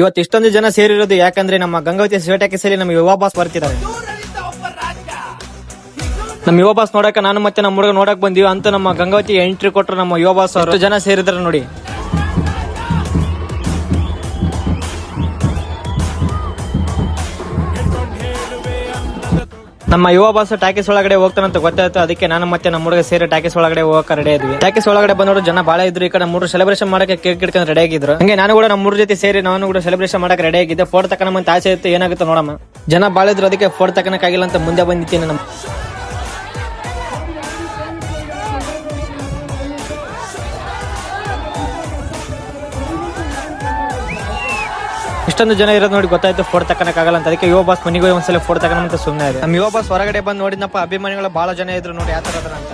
ಇವತ್ತು ಇಷ್ಟೊಂದು ಜನ ಸೇರಿರೋದು ಯಾಕಂದ್ರೆ ನಮ್ಮ ಗಂಗಾವತಿ ಸ್ವೇಟ ಕೇಸಲ್ಲಿ ನಮ್ಮ ಯುವ ಬಾಸ್ ಬರ್ತಿದ್ದಾರೆ. ನಮ್ಮ ಯುವ ಬಾಸ್ ನೋಡಕ ನಾನು ಮತ್ತೆ ನಮ್ಮ ಹುಡುಗ ನೋಡಕ್ ಬಂದೀವಿ ಅಂತ ನಮ್ಮ ಗಂಗಾವತಿ ಎಂಟ್ರಿ ಕೊಟ್ಟರು ನಮ್ಮ ಯುವ ಬಾಸ್ ಅವರು. ಜನ ಸೇರಿದಾರೆ ನೋಡಿ. ನಮ್ಮ ಯುವ ಬಾಸ್ ಟಾಕೀಸ್ ಒಳಗಡೆ ಹೋಗ್ತಾನಂತ ಗೊತ್ತಾಯ್ತು. ಅದಕ್ಕೆ ನಾನು ಮತ್ತೆ ನಮ್ಮ ಹುಡುಗ ಸೇರಿ ಟಾಕೀಸ್ ಒಳಗಡೆ ಹೋಗಕ್ಕೆ ರೆಡಿ ಆದ್ವಿ. ಟಾಕೀಸ್ ಒಳಗಡೆ ಬಂದವರು ಜನ ಬಾಳ ಇದ್ರು. ಈ ಕಡೆ ಮೂರು ಸೆಲೆಬ್ರೇಷನ್ ಮಾಡಕ್ಕೆ ಕೇಕ್ ಇಟ್ಕೊಂಡು ರೆಡಿ ಆಗಿದ್ರು. ಹಂಗೆ ನಾನು ಕೂಡ ನಮ್ಮ ಮೂರು ಜೊತೆ ಸೇರಿ ನಾನು ಕೂಡ ಸೆಲೆಬ್ರೇಷನ್ ಮಾಡಕ್ಕೆ ರೆಡಿ ಆಗಿದ್ದೆ. ಫೋಟೋ ತಕೊಂಡ್ ಆಸೆ ಇತ್ತು, ಏನಾಗುತ್ತೆ ನೋಡಮ್ಮ. ಜನ ಬಾಳ ಇದ್ರು, ಅದಕ್ಕೆ ಫೋಟೋ ತಗೊಳಕ್ಕಾಗಿಲ್ಲ ಅಂತ ಮುಂದೆ ಬಂದಿದ್ದೀನಿ. ನಮ್ಮ ಇಷ್ಟೊಂದು ಜನ ಇರೋದು ನೋಡಿ ಗೊತ್ತಾಯ್ತು ಫೋಟೋ ತಗೊಳಕ್ಕಾಗಲ್ಲ ಅಂತ. ಅದಕ್ಕೆ ಯುವ ಬಾಸ್ ಮನೆಗೆ ಒಂದ್ಸಲ ಫೋಟೋ ತಗೊಂಡ ಸುಮ್ಮನೆ ಇದೆ. ನಮ್ಮ ಯುವ ಬಾಸ್ ಹೊರಗಡೆ ಬಂದು ನೋಡಿದ್ನಪ್ಪ, ಅಭಿಮಾನಿಗಳು ಬಹಳ ಜನ ಇದ್ರು ನೋಡಿ ಯಾವ ತರ ಅಂತ.